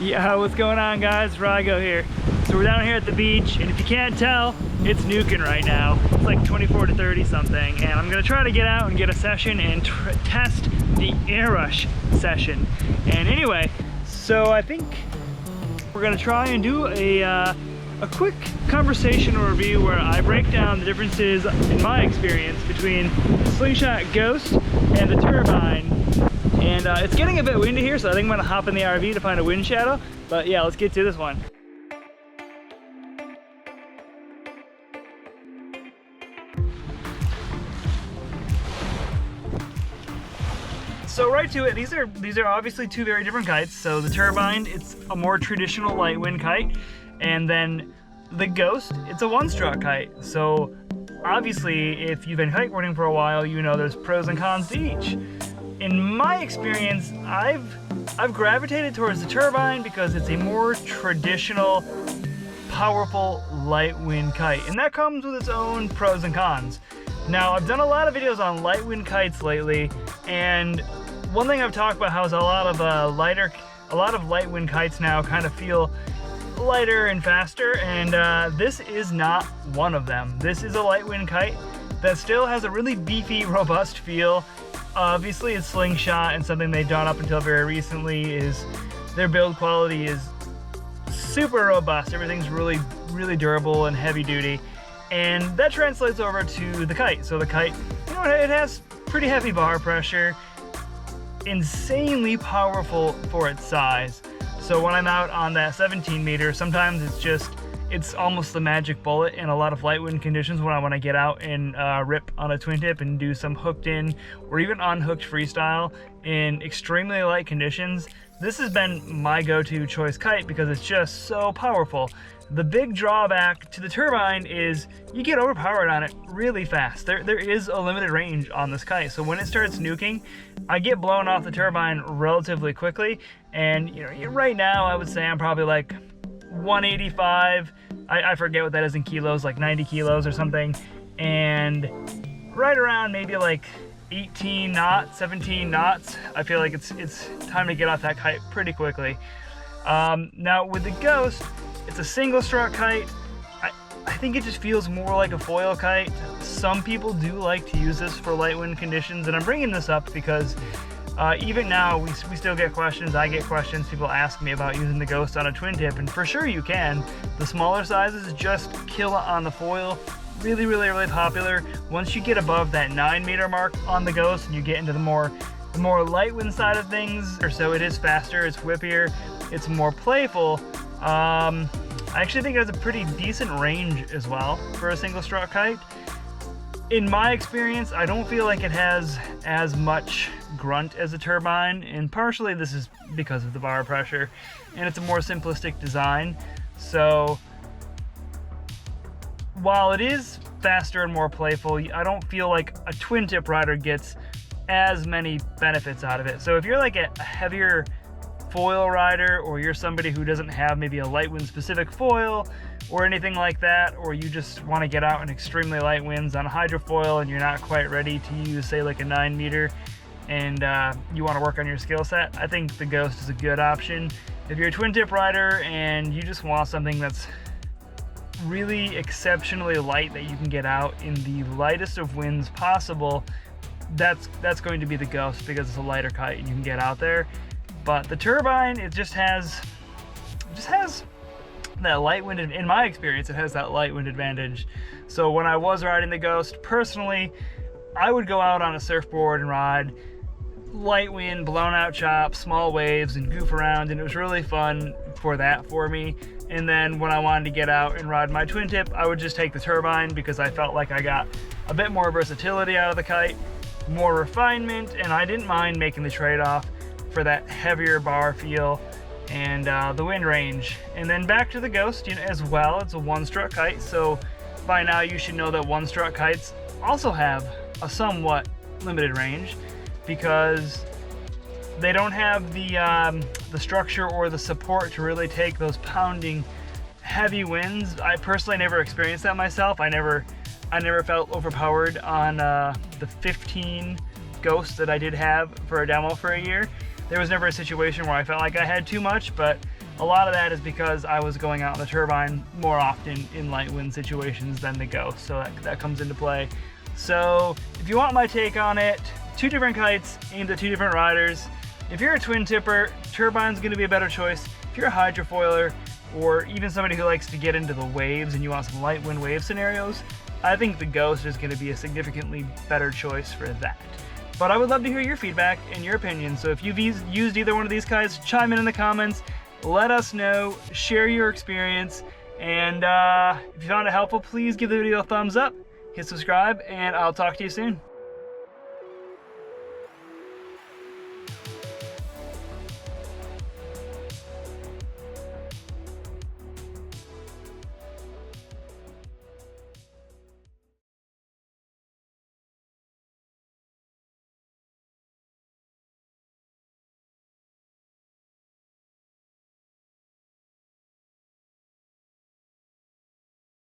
Yeah, what's going on, guys? RyGo here. So we're down here at the beach, and if you can't tell, it's nuking right now. It's like 24 to 30 something, and I'm gonna try to get out and get a session and test the air rush session. And anyway, so I think we're gonna try and do a quick conversational review where I break down the differences in my experience between the Slingshot Ghost and the Turbine. And it's getting a bit windy here, so I think I'm gonna hop in the RV to find a wind shadow. But yeah, let's get to this one. So right to it, these are obviously two very different kites. So the Turbine, it's a more traditional light wind kite, and then the Ghost, it's a one-strut kite. So obviously, if you've been kiteboarding for a while, you know there's pros and cons to each. In my experience, I've gravitated towards the Turbine because it's a more traditional, powerful light wind kite, and that comes with its own pros and cons. Now, I've done a lot of videos on light wind kites lately, and one thing I've talked about how is a lot of light wind kites now kind of feel lighter and faster, and this is not one of them. This is a light wind kite that still has a really beefy, robust feel. Obviously, it's Slingshot, and something they've done up until very recently is their build quality is super robust. Everything's really, really durable and heavy duty, and that translates over to the kite. So the kite, you know, it has pretty heavy bar pressure, insanely powerful for its size. So when I'm out on that 17 meter, sometimes it's almost the magic bullet in a lot of light wind conditions when I want to get out and rip on a twin tip and do some hooked in or even unhooked freestyle in extremely light conditions. This has been my go-to choice kite because it's just so powerful. The big drawback to the Turbine is you get overpowered on it really fast. There is a limited range on this kite, so when it starts nuking, I get blown off the Turbine relatively quickly. And you know, right now I would say I'm probably like 185. I forget what that is in kilos, like 90 kilos or something, and right around maybe like 18 knots, 17 knots. I feel like it's time to get off that kite pretty quickly. Now with the Ghost, it's a single strut kite. I think it just feels more like a foil kite. Some people do like to use this for light wind conditions, and I'm bringing this up because even now we still get questions. I get questions. People ask me about using the Ghost on a twin tip, and for sure you can. The smaller sizes just kill it on the foil. Really, really, really popular. Once you get above that 9 meter mark on the Ghost and you get into the more light wind side of things, or so it is faster, it's whippier, it's more playful. I actually think it has a pretty decent range as well for a single strut kite. In my experience, I don't feel like it has as much grunt as a Turbine, and partially this is because of the bar pressure, and it's a more simplistic design. So while it is faster and more playful, I don't feel like a twin tip rider gets as many benefits out of it. So if you're like a heavier foil rider, or you're somebody who doesn't have maybe a light wind specific foil or anything like that, or you just want to get out in extremely light winds on a hydrofoil and you're not quite ready to use, say, like a 9 meter, and you want to work on your skill set, I think the Ghost is a good option. If you're a twin tip rider and you just want something that's really exceptionally light that you can get out in the lightest of winds possible, that's going to be the Ghost because it's a lighter kite and you can get out there. But the Turbine, it just has that light wind. In my experience, it has that light wind advantage. So when I was riding the Ghost, personally, I would go out on a surfboard and ride light wind, blown out chop, small waves, and goof around, and it was really fun for me. And then when I wanted to get out and ride my twin tip, I would just take the Turbine because I felt like I got a bit more versatility out of the kite, more refinement, and I didn't mind making the trade-off for that heavier bar feel and the wind range. And then back to the Ghost, you know, as well, it's a one-strut kite, so by now you should know that one-strut kites also have a somewhat limited range because they don't have the structure or the support to really take those pounding heavy winds. I personally never experienced that myself. I never felt overpowered on the 15 Ghosts that I did have for a demo for a year. There was never a situation where I felt like I had too much, but A lot of that is because I was going out on the Turbine more often in light wind situations than the Ghost, so that comes into play. So if you want my take on it, 2 different kites aimed at 2 different riders. If you're a twin tipper, Turbine's going to be a better choice. If you're a hydrofoiler, or even somebody who likes to get into the waves and you want some light wind wave scenarios, I think the Ghost is going to be a significantly better choice for that. But I would love to hear your feedback and your opinion, so if you've used either one of these kites, chime in the comments, let us know, share your experience, and if you found it helpful, please give the video a thumbs up, hit subscribe, and I'll talk to you soon.